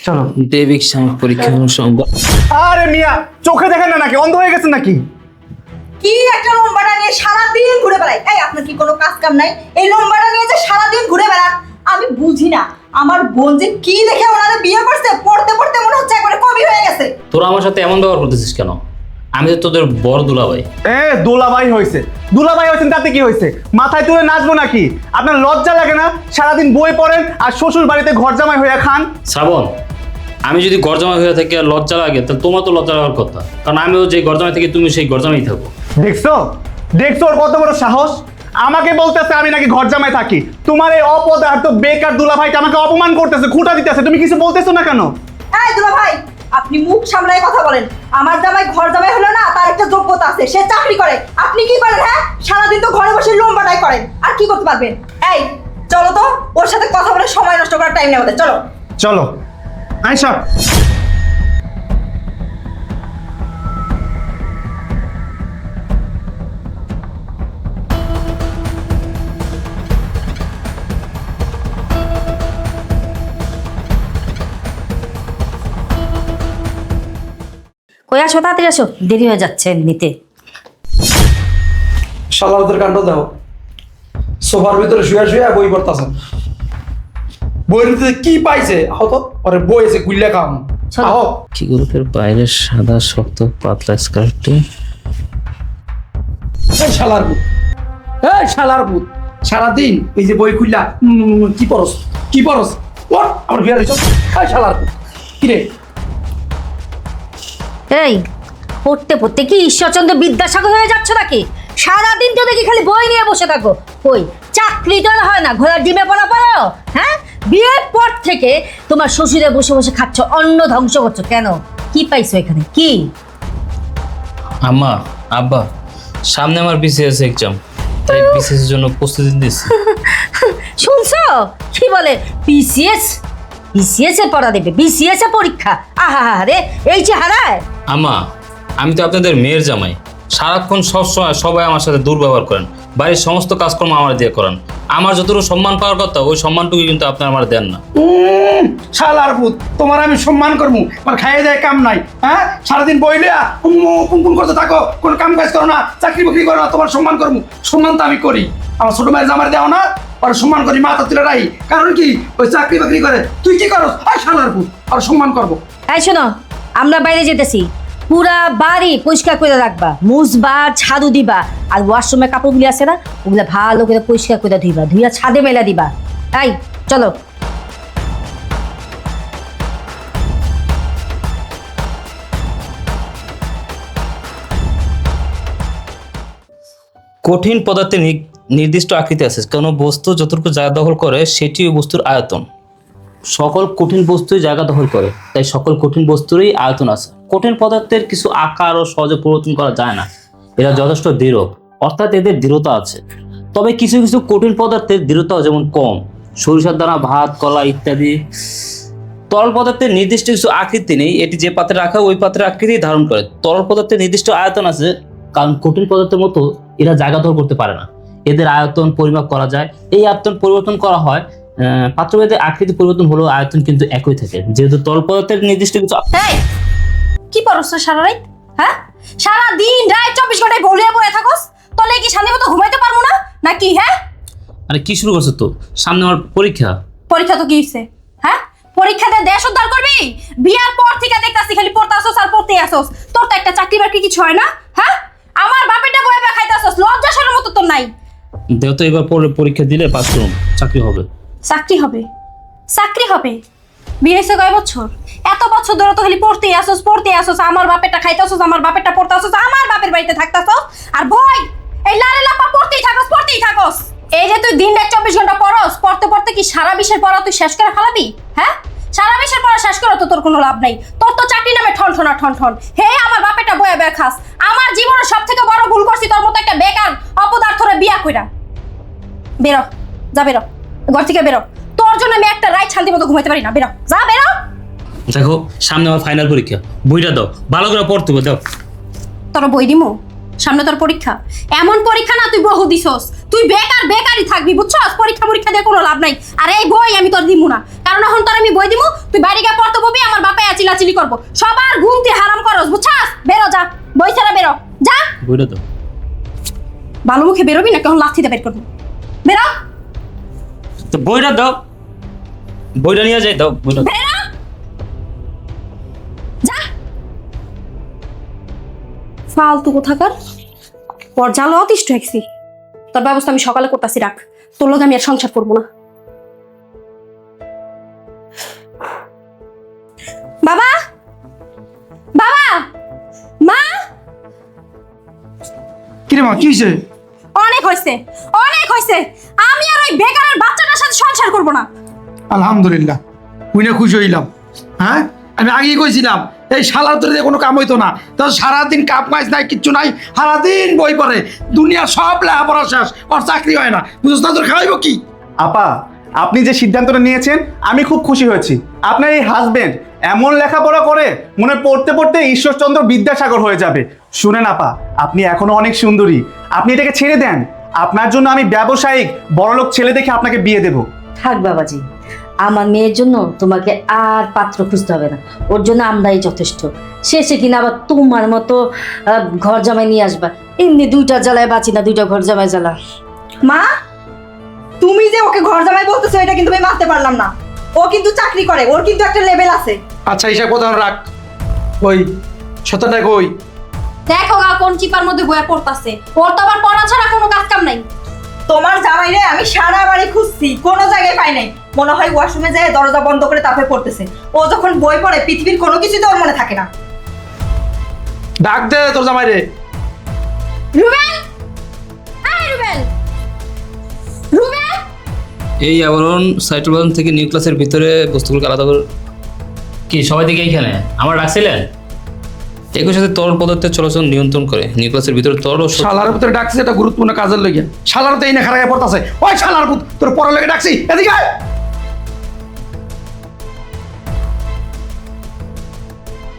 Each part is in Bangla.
চলো। দেবিক সাময়িক পরীক্ষা সম্ভব। আরে মিয়া, চোখে দেখেন না নাকি? অন্ধ হয়ে গেছেন নাকি? কি একটা লম্বাটা নিয়ে সারাদিন ঘুরে বেড়াই। এই আপনার কি কোনো কাজ কাম নাই? এই লম্বাটা নিয়ে যে সারাদিন ঘুরে বেড়ান, আমি বুঝি না। আমার বোন যে কি দেখে ওনারা বিয়ে করছে, পড়তে পড়তে মনে হচ্ছে একবারে কবি হয়ে গেছে। তোরা আমার সাথে এমন ব্যবহার করতেছিস কেন? আমি তো তোদের বড় দুলাভাই। দোলাভাই হয়েছে, দুলাভাই হয়েছেন, তাতে কি হয়েছে? মাথায় তুলে নাচবো নাকি? আপনার লজ্জা লাগে না? সারাদিন বই পড়েন আর শ্বশুর বাড়িতে ঘর জামাই হয়ে খান। শ্রাবণ, আমি যদি গরজামাই হয়ে থাকি আর লজ্জা লাগে, তাহলে তোমার তো লজ্জা লাগার কথা, কারণ আমিও যে গরজামাই থাকি তুমি সেই গরজামাই থাকো। দেখছো দেখছো ওর কত বড় সাহস? আমাকে বলতেছে আমি নাকি ঘর জামাই থাকি। তোমার এই অপদার্থ বেকার দুলাভাইটা আমাকে অপমান করতেছে, খুঁটা দিতেছে, তুমি কিছু বলতেছো না কেন? এই দুলা ভাই, আপনি মুখ সামলায় কথা বলেন। আমার জামাই ঘর জামাই হলো না, তার একটা যোগ্যতা আছে, সে চাকরি করে। আপনি কি করেন? হ্যাঁ, সারাদিন তো ঘরে বসে লম্বাটাই করেন, আর কি করতে পারবেন? এই চলো তো, ওর সাথে কথা বলে সময় নষ্ট করার টাইম নেই আমাদের। চলো চলো আয়শা। কই আসো, তাড়াতাড়ি আসো, দেরি হয়ে যাচ্ছে এমনিতে। শালারদের কাণ্ড দাও। সোফার ভিতরে শুয়ে শুয়ে বই পড়তাছেন। বইয়ের ভিতরে কি পাইছে? আহ তো আরে বই এসে গুল্লা খাম। চলো। আহ কি গ্রুপের বাইরে সাদা শক্ত পাতলা স্কার্টে এই শালার ভূত, এই শালার ভূত, সারাদিন এই যে বই খুললা কি পড়স কি পড়স? ওর আমার বিয়ার হইছ। এই শালার ভূত, কি রে? এই পড়তে পড়তে কি ঈশ্বরচন্দ্র বিদ্যাসাগর হয়ে যাচ্ছ নাকি? সারাদিন তো দেখি খালি বই নিয়ে বসে থাকো। কই চাকরি তো আর হয় না, ঘোড়ার ডিমে পড়া পড়ো? হ্যাঁ, বিয়ের পর থেকে তোমার শ্বশুরে বসে বসে খাচ্ছ, অন্ন ধ্বংস করছো। কেন? কি পাইছো এখানে? কি? আম্মা, আব্বা, সামনে আমার বিসিএস এক্সাম, তাই বিসিএস এর জন্য প্রস্তুতি নিচ্ছি। শুনছো কি বলে? বিসিএস, বিসিএস এর পড়া দেবে, বিসিএস এর পরীক্ষা। আহা রে, এই যে হারায়। আম্মা, আমি তো আপনাদের মেয়ের জামাই, সারাক্ষণ সবসময় সবাই আমার সাথে দুর্ব্যবহার করেন, বাড়ির সমস্ত কাজকর্ম আমার দিয়ে করেন। আমার যতটুকু সম্মান পাওয়ার কথা ওই সম্মানটুকু কিন্তু আপনি আমার দেন না। শালার ভূত, তোমার আমি সম্মান করবো, আর খাইয়ে দেয় কাম নাই। হ্যাঁ, সারাদিন বইলে পুন করতে থাকো, কোনো কাম কাজ করো না, চাকরি বাকরি করো না, তোমার সম্মান করবো। সম্মান তো আমি করি, আমার ছোট ভাইয়ের জামার দেও না, আর সম্মান করি, মাথা তুলে রাই। কারণ কি, ওই চাকরি বাকরি করে, তুই কি করো? আর শালার ভূত, আর সম্মান করবো। এই শোনো, আমরা বাইরে যেতেছি, পুরা বাড়ি পরিষ্কার করে রাখবা, মুছবা, ঝাড়ু দিবা, আর ওয়াশরুমে কাপড়গুলি আছে না, ওগুলা ভালো করে পরিষ্কার করে ধুইবা, ধুইয়া ছাদে মেলা দিবা। এই চলো। কঠিন পদার্থের নির্দিষ্ট আকৃতি আছে, কোনো বস্তু যতটুকু জায়গা দখল করে সেটি ওই বস্তুর আয়তন। সকল কঠিন বস্তুই জায়গা দখল করে, তাই সকল কঠিন বস্তুরই আয়তন আছে। কঠিন পদার্থের কিছু আকার ও সহজে পরিবর্তন করা যায় না, এরা যথেষ্ট দৃঢ়, অর্থাৎ এদের দৃঢ়তা আছে। তবে কিছু কিছু কঠিন পদার্থের দৃঢ়তাও যেমন কম, সরিষার দানা, ভাত, কলা ইত্যাদি। তরল পদার্থের নির্দিষ্ট কিছু আকৃতি নেই, এটি যে পাত্রে রাখা ওই পাত্রের আকৃতি ধারণ করে। তরল পদার্থের নির্দিষ্ট আয়তন আছে, কারণ কঠিন পদার্থের মতো এরা জায়গা দখল করতে পারে না। এদের আয়তন পরিমাপ করা যায়, এই আয়তন পরিবর্তন করা হয়। পাত্রভেদের আকৃতি পরিবর্তন হলেও আয়তন কিন্তু একই থাকে, যেহেতু তরল পদার্থের নির্দিষ্ট কিছু। এই কি পড়ছ সারা রাত? হ্যাঁ, সারা দিন রাত 24 ঘন্টায় বলিয়ে বয়ে থাকোস, তলে কি শান্তি মতো ঘুমাইতে পারবো না নাকি? হ্যাঁ, আরে কি শুরু করছো তো? সামনে আমার পরীক্ষা। পরীক্ষা তো কি হইছে? হ্যাঁ, পরীক্ষাতে দেশ উদ্ধার করবি? বিয়ার পর থেকে দেখতাছি খালি পড়তে আসোস আর পড়তে আসোস, তোর তো একটা চাকরি বাকরি কিছু হয় না। হ্যাঁ, আমার বাপেরটা বয়ে বয়ে খাইতে আসোস, লজ্জা শরমের মতো তোর নাই। দেও তো, এবার পরে পরীক্ষা দিলে পাস করুন, চাকরি হবে। চাকরি হবে? চাকরি হবে? বিয়ে হয়েছে কয় বছর? এত বছর ধরে তো খালি পড়তেই আসোস, পড়তে আসোস, আমার বাপেরটা খাইতে আসোস, আমার বাপেরটা পড়তে আসোস, আমার বাপের বাড়িতে থাকতাছস, আর ভয় এই লারে লাপা পড়তেই থাকোস, পড়তেই থাকোস। এই যে তুই দিন রাত 24 ঘন্টা পড়স, পড়তে পড়তে কি সারা বিশ্বের পড়া তুই শেষ করে ফেলাবি? হ্যাঁ, সারা বিশ্বের পড়া শেষ করে তো তোর কোনো লাভ নাই। তোর তো চাকরি নামে ঠন ঠন ঠন ঠন। হে, আমার বাপেরটা বয়ে বয়ে খাস। আমার জীবনের সব থেকে বড় ভুল করছি তোর মতো একটা বেকার অপদার্থরে বিয়া কইরা। বেরো, যা বেরো, ঘর থেকে বেরো। তোর জন্য আমি একটা রাত শান্তি মতো ঘুমাইতে পারি না। বেরো, যা বেরো। দেখো, সামনে আমার ফাইনাল পরীক্ষা, বইটা দাও, ভালো করে পড়তে হবে, দাও। তোর বই দিমু? সামনে তোর পরীক্ষা, এমন পরীক্ষা না তুই বহু দিছস, তুই বেকারই থাকবি, বুঝছস? পরীক্ষা দিয়ে কোনো লাভ নাই। আর এই বই আমি তোর দিমু না, কারণ এখন তোর আমি বই দিমু, তুই বাইরে গিয়ে পড়তে বলবি, চিল্লাচিল্লি করবো, সবার ঘুমতে হারাম করস, বুঝছাস? বেরো যা, বই ছাড়া বেরো যা। বইটা তো ভালো মুখে বেরোবি না কেমন লাথিতে বের করবো, বেরো তো বইটা দাও, বইটা নিয়ে যাই, দাও বইটা। বেরো যা, ফালতু কোথাকার। ওর জানো অতিষ্ঠ হয়েছি, তোর ব্যবস্থা আমি সকালে করতেছি, রাখ। তোর লোক আমি আর সংসার করবো না। বাবা, বাবা, মা, কিরে মা, কি হয়েছে? অনেক হয়েছে, অনেক হয়েছে। আমি আর ওই বেকারের বাচ্চাটার সাথে সংসার করবো না। আলহামদুলিল্লাহ, উইনে খুশি হইলাম। হ্যাঁ, আমি আগেই কইছিলাম এই শালার তোর দিয়ে কোনো কাম হইতো না। তো সারাদিন কাপ মাছ নাই, কিচ্ছু নাই, সারাদিন বই পড়ে, দুনিয়া সব লেখাপড়া শেষ, ওর চাকরি হয় না, বুঝছ না? তোর খাওয়াইব কি? আপা, আপনি যে সিদ্ধান্তটা নিয়েছেন আমি খুব খুশি হয়েছি। আপনার এই হাজবেন্ড এমন লেখাপড়া করে মনে পড়তে পড়তে ঈশ্বরচন্দ্র বিদ্যাসাগর হয়ে যাবে। শুনেন আপা, আপনি এখনো অনেক সুন্দরী, আপনি এটাকে ছেড়ে দেন। আপনার জন্য আমি ব্যবসায়িক বড়লোক ছেলে দেখে আপনাকে বিয়ে দেব। থাক বাবাজি, আমার মেয়ের জন্য তোমাকে আর পাত্র খুঁজতে হবে না, ওর জন্য আমরাই যথেষ্ট। শেষে কিনা আবার তোমার মতো ঘর জামাই নিয়ে আসবা। এমনি দুইটা জ্বালায় বাঁচি না, দুইটা ঘর জামাই জ্বালা। মা, তুমি যে ওকে ঘর জামাই বলতেছো এটা কিন্তু আমি মানতে পারলাম না। ও কিন্তু চাকরি করে, ওর কিন্তু একটা লেভেল আছে। আচ্ছা, হিসাব প্রধান রাখ। ওই শতটা কই? দেখো গা কোন চিপার মধ্যে বয়া পড়তাছে, ওর তো আবার পড়া ছাড়া কোনো কাজ কাম নাই। তোমার জামাইরে আমি সারা বাড়ি খুঁজছি, কোনো জায়গায় পাই নাই। মনে হয় ওয়াশরুমে যায় দরজা বন্ধ করে তারপরে পড়তেছে। ও যখন বই পড়ে পৃথিবীর কোনো কিছু তো ওর মনে থাকে না। ডাক দে তোর জামাই রে। রুবেল, এই রুবেল, রুবেল। এই আবরণ সাইটোপ্লাজম থেকে নিউক্লিয়াসের ভিতরে বস্তুগুলোকে আলাদা করে। কি সবাই দিকে এইখানে আমার রাখছিলেন? একই সাথে তরল পদার্থের চলাচল নিয়ন্ত্রণ করে নিউক্লিয়াসের ভিতরে তরল ও শক্তি- শালার ভিতরে ডাকছি, এটা গুরুত্বপূর্ণ কাজের লইয়া। শালার তো এই না খারাপ পড়তাছে। ওই শালার পুত, তোর পড়ার লেগে ডাকছি, এদিকে আয়।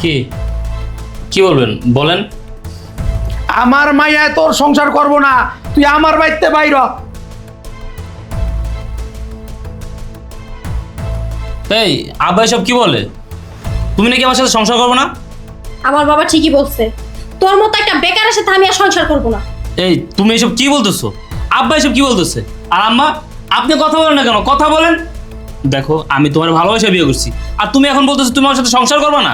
কি কি বলবেন বলেন? আমার মাইয়ায় তোর সংসার করব না, তুই আমার বাড়িতে বাইর হ। এই আব্বা এসব কি বলে? তুমি নাকি আমার সাথে সংসার করবে না? আমার বাবা ঠিকই বলছে, তোর মতো একটা বেকারের সাথে আমি আর সংসার করবো না। এই তুমি এসব কি বলতেছো? আব্বা এসব কি বলতেছে? আর আম্মা, আপনি কথা বলেন না কেন? কথা বলেন। দেখো, আমি তোমার ভালোবাসা বিয়ে করছি, আর তুমি এখন বলতেছো তুমি আমার সাথে সংসার করবে না?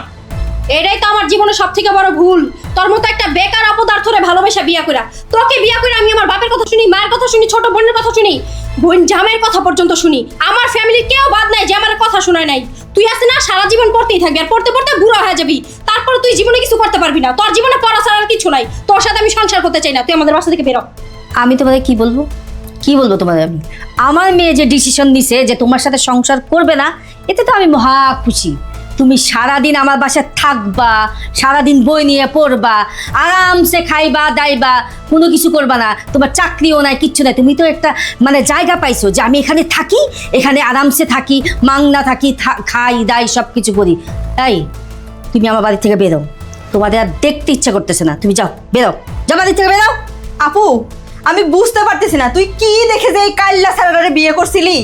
এটাই তো আমার জীবনের সব থেকে বড় ভুল, তোর মতো একটা বেকার অপদার্থরে ভালোবাসা বিয়া কইরা। তোকে বিয়া কইরা আমি আমার বাপের কথা শুনি, মায়ের কথা শুনি, ছোট বোনের কথা শুনি, বোন জামাইয়ের কথা পর্যন্ত শুনি। আমার ফ্যামিলির কেউ বাদ নাই যে আমার কথা শোনায় নাই। তুই আছে না, সারা জীবন পড়তেই থাকবি, আর পড়তে পড়তে বুড়া হয়ে যাবি। তারপরে তুই জীবনে কিছু করতে পারবি না, তোর জীবনে পড়া ছাড়া আর কিছু নাই। তোর সাথে আমি সংসার করতে চাই না, তুই আমাদের বাসা থেকে বেরো। আমি তোমাদের কি বলবো, কি বলবো তোমাদের? আমি আমার মেয়ে যে ডিসিশন নিছে যে তোমার সাথে সংসার করবে না, এতে তো আমি মহা খুশি। তুমি সারাদিন আমার বাসায় থাকবা, সারাদিন বই নিয়ে পড়বা, আরামসে খাইবা দাইবা, কোনো কিছু করবা না, তোমার চাকরিও নাই, কিচ্ছু নাই। তুমি তো একটা মানে জায়গা পাইছো যে আমি এখানে থাকি, এখানে আরামসে থাকি, মাংনা থাকি, খাই দাই সব কিছু করি। তাই তুমি আমার বাড়ি থেকে বেরো, তোমাদের আর দেখতে ইচ্ছা করতেছে না। তুমি যাও, বেরো, যাও বাড়ি থেকে বেরো। আপু, আমি বুঝতে পারতেছি না তুই কি দেখে যে এই কাল্লা স্যারারে বিয়ে করছিলি।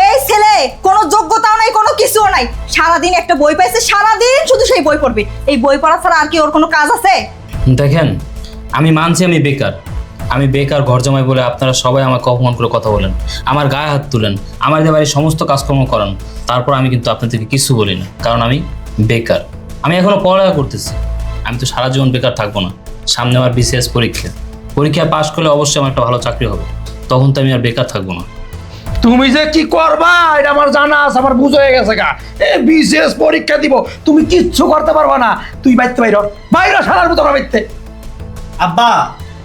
এই ছেলে কোনো যোগ্যতাও নাই, কোনো কিছুও নাই। সারাদিন একটা বই পাইছে, সারাদিন শুধু সেই বই পড়বে। এই বই পড়া ছাড়া আর কি ওর কোনো কাজ আছে? দেখেন, আমি মানছি আমি বেকার, আমি বেকার ঘর জামাই বলে আপনারা সবাই আমাকে অপমান করে কথা বলেন, আমার গায়ে হাত তুলেন, আমার বাড়ির সমস্ত কাজকর্ম করেন, তারপর আমি কিন্তু আপনাদেরকে কিছু বলি না, কারণ আমি বেকার। আমি এখনো পড়ালেখা করতেছি, আমি তো সারা জীবন বেকার থাকবো না। সামনে আমার বিসিএস পরীক্ষা পাশ করলে অবশ্যই আমার একটা ভালো চাকরি হবে, তখন তো আমি আর বেকার থাকবো না। তুমি যে কি করবা এটা আমার জানা আছে, আমার বুঝ হয়ে গেছে গা। বিশেষ পরীক্ষা দিব, তুমি কিচ্ছু করতে পারবা না। তুই বাইতে বাইর বাইর, শালার মতো বাইতে। আব্বা,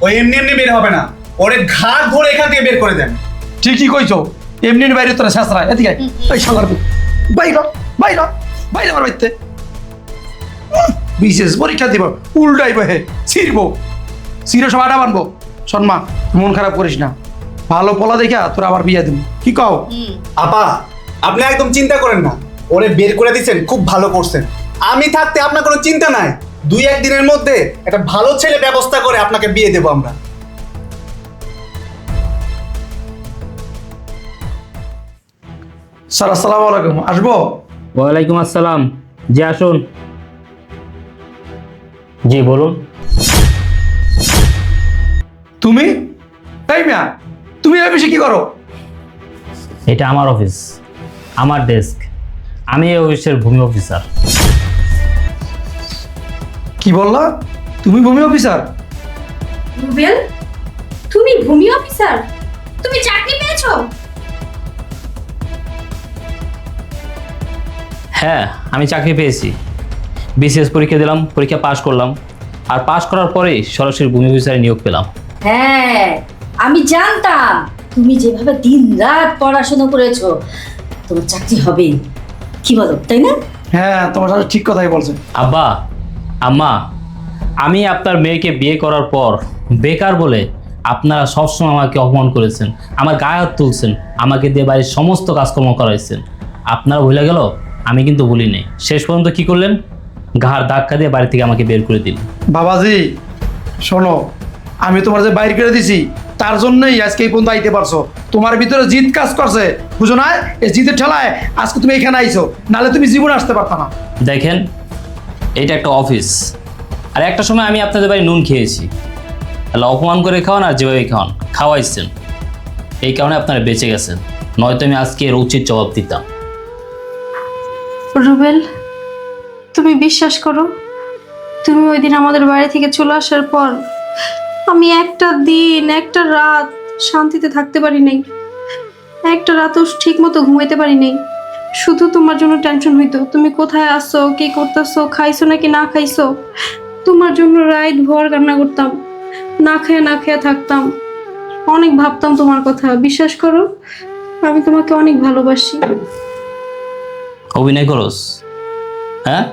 ও এমনি এমনি বের হবে না, ওরে ঘাট ধরে এখান থেকে বের করে দেন। ঠিকই কইছো, এমনি বাইরে তোরা শেষরা। এদিকে এই শালার পুত, বাইর বাইর বাইর আমার বাইতে। বিশেষ পরীক্ষা দিব, উল্টাই বহে ছিড়বো, ছিঁড়ে সব আটা বানবো। শোনমা, মন খারাপ করিস না, ভালো পোলা দেখা তোরা আবার বিয়ে দিব। কি কও? আপা, আপনি একদম চিন্তা করেন না, ওরে বের করে দিচ্ছেন, খুব ভালো করছেন। আমি থাকতে আপনার কোনো চিন্তা নাই, 2-1 দিনের মধ্যে একটা ভালো ছেলে ব্যবস্থা করে আপনাকে বিয়ে দেবো আমরা। স্যার আসসালামু আলাইকুম, আসবো? ওয়ালাইকুম আসসালাম, জি আসুন। জি বলুন। তুমি তাই মিয়া, তুমি এই অফিসে কি করো? এটা আমার অফিস, আমার ডেস্ক। আমি এই অফিসের ভূমি অফিসার। কি বললা? তুমি ভূমি অফিসার? রুবেল, তুমি ভূমি অফিসার? তুমি চাকরি পেয়েছো? হ্যাঁ, আমি চাকরি পেয়েছি। বিসিএস পরীক্ষা দিলাম, পরীক্ষা পাশ করলাম, আর পাশ করার পরেই সরাসরি ভূমি অফিসারে নিয়োগ পেলাম। হ্যাঁ, আমি জানতাম তুমি যেভাবে দিন রাত পড়াশোনা করেছো তোমার চাকরি হবেই। কি বলো, তাই না? হ্যাঁ, তোমার সাথে ঠিক কথাই বলছে। আব্বা, আম্মা, আমি আপনার মেয়েকে বিয়ে করার পর বেকার বলে আপনারা সবসময় আমাকে অপমান করেছেন, আমার গায়ে হাত তুলছেন, আমাকে দিয়ে বাড়ির সমস্ত কাজকর্ম করাইছেন। আপনারা ভুলে গেল, আমি কিন্তু ভুলি নাই। শেষ পর্যন্ত কি করলেন? ঘাড় ধাক্কা দিয়ে বাড়ি থেকে আমাকে বের করে দিলেন। বাবাজি শোনো, আমি তোমার যে বাইর করে দিছি তার জন্যই আজকে এই পর্যন্ত আইতে পারছো। তোমার ভিতরে জিদ কাজ করছে, বুঝো না? এই জিদের ঠেলায় আজকে তুমি এখানে আইছো, নাহলে তুমি জীবনে আসতে পারতা না। দেখেন, এটা একটা অফিস, আর একটা সময় আমি আপনাদের বাড়ি নুন খেয়েছি। তাহলে অপমান করে খাওয়ান আর যেভাবে খাওয়ান, খাওয়াইছেন, এই কারণে আপনারা বেঁচে গেছেন, নয়তো আমি আজকে এর উচিত জবাব দিতাম। রুবেল, তুমি বিশ্বাস করো, তুমি ওই দিন আমাদের বাড়ি থেকে চলে আসার পর আমি একটা দিন একটা রাত শান্তিতে থাকতে পারি নাই। একটা রাতও ঠিক মতো ঘুমাইতে পারি নাই। শুধু তোমার জন্য টেনশন হইতো, তুমি কোথায় আসছো, কি করতেছো, খাইছো নাকি না খাইছো। তোমার জন্য রাত ভর কান্না করতাম, না খেয়ে থাকতাম, অনেক ভাবতাম তোমার কথা। বিশ্বাস করো, আমি তোমাকে অনেক ভালোবাসি। অভিনয় করস? হ্যাঁ,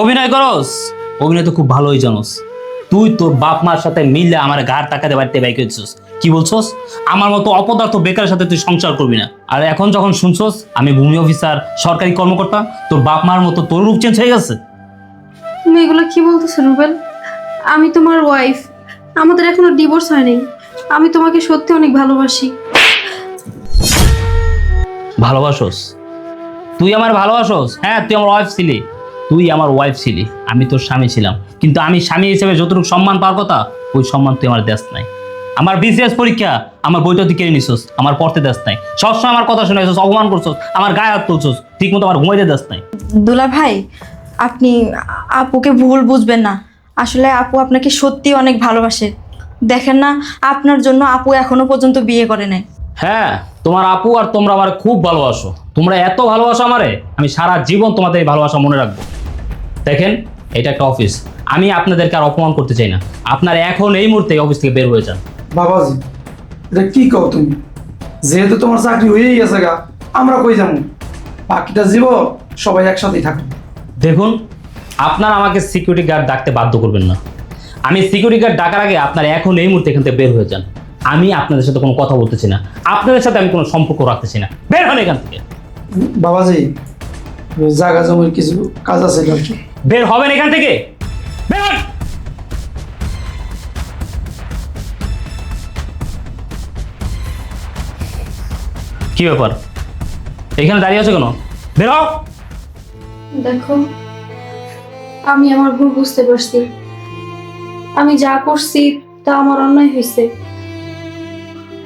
অভিনয় করস? অভিনয় তো খুব ভালোই জানোস। তুই তোর বাপ মার সাথে মিলে আমার ঘাড় টাকাতে বাড়িতে বাইক করছিস। কি বলছস? আমার মতো অপদার্থ বেকারের সাথে তুই সংসার করবি না। আর এখন যখন শুনছস আমি ভূমি অফিসার, সরকারি কর্মকর্তা, তোর বাপ মার মতো তোর রূপ চেঞ্জ হয়ে গেছে। তুমি এগুলো কি বলতেছো রুবেল? আমি তোমার ওয়াইফ, আমাদের এখনো ডিভোর্স হয়নি। আমি তোমাকে সত্যি অনেক ভালোবাসি। ভালোবাসোস? তুই আমার ভালোবাসোস? হ্যাঁ, তুই আমার ওয়াইফ ছিলি, তুই আমার ওয়াইফ ছিলি, আমি তোর স্বামী ছিলাম। কিন্তু আমি স্বামী হিসেবে যতটুকু সম্মান পাওয়ার কথা, ওই সম্মান তুই আমার দেশ নাই। আমার বিসিএস পরীক্ষা, আমার বইটা তুই কেড়ে নিছস, আমার পড়তে দেশ নাই। সবসময় আমার কথা শুনেছিস, অপমান করছস, আমার গায়ে হাত তুলছস, ঠিক মতো আমার ঘুমাইতে দেশ নাই। দুলা ভাই, আপনি আপুকে ভুল বুঝবেন না। আসলে আপু আপনাকে সত্যি অনেক ভালোবাসে। দেখেন না, আপনার জন্য আপু এখনো পর্যন্ত বিয়ে করে নাই। হ্যাঁ, তোমার আপু আর তোমরা আমার খুব ভালোবাসো। তোমরা এত ভালোবাসো আমারে, আমি সারা জীবন তোমাদের এই ভালোবাসা মনে রাখবো। দেখেন, এটা একটা অফিস, আমি আপনাদেরকে আর অপমান করতে চাই না। আপনারা এখন এই মুহূর্তে অফিস থেকে বের হয়ে যান। বাবাজি এটা কি কও তুমি? যেহেতু তোমার চাকরি হয়েই গেছে গা, আমরা কই যাবো? বাকিটা জীবন সবাই একসাথেই থাকবো। দেখুন, আপনারা আমাকে সিকিউরিটি গার্ড ডাকতে বাধ্য করবেন না। আমি সিকিউরিটি গার্ড ডাকার আগে আপনারা এখন এই মুহূর্তে এখান থেকে বের হয়ে যান। আমি আপনাদের সাথে কোনো কথা বলতেছি না, আপনাদের সাথে আমি কোনো সম্পর্ক রাখতেছি না। বের হন এখান থেকে। বাবাজি জায়গা জমির কিছু কাজ আছে একটু। বের হবেন এখান থেকে, বের হন। কি ব্যাপার, এখানে দাঁড়িয়ে আছো কেন? বের হও। দেখো, আমি আমার ভুল বুঝতে পারছি। আমি যা করছি তা আমার অন্যায় হয়েছে।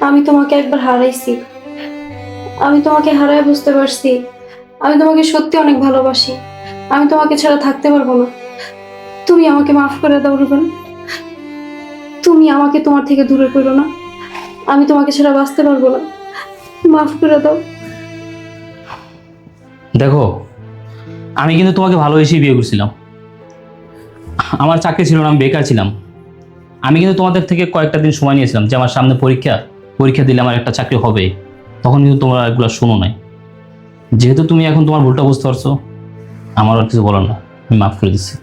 আমি তোমাকে একবার হারাইছি। আমি তোমাকে হারায় বুঝতে পারছি আমি তোমাকে সত্যি অনেক ভালোবাসি। আমি তোমাকে ছাড়া থাকতে পারবো না। তুমি আমাকে মাফ করে দাও রুবেল। তুমি আমাকে তোমার থেকে দূরে করো না। আমি তোমাকে ছাড়া বাঁচতে পারবো না। মাফ করে দাও। দেখো, আমি কিন্তু তোমাকে ভালোবেসেই বিয়ে করছিলাম। আমার চাকরি ছিল না, আমি বেকার ছিলাম। আমি কিন্তু তোমাদের থেকে কয়েকটা দিন সময় নিয়েছিলাম যে আমার সামনে পরীক্ষা দিলে আমার একটা চাকরি হবে। তখন কিন্তু তোমরা এগুলো শোনো নাই। যেহেতু তুমি এখন তোমার ভুলটা বুঝতে পারছো, আমার আর কিছু বলার না, আমি মাফ করে দিচ্ছি।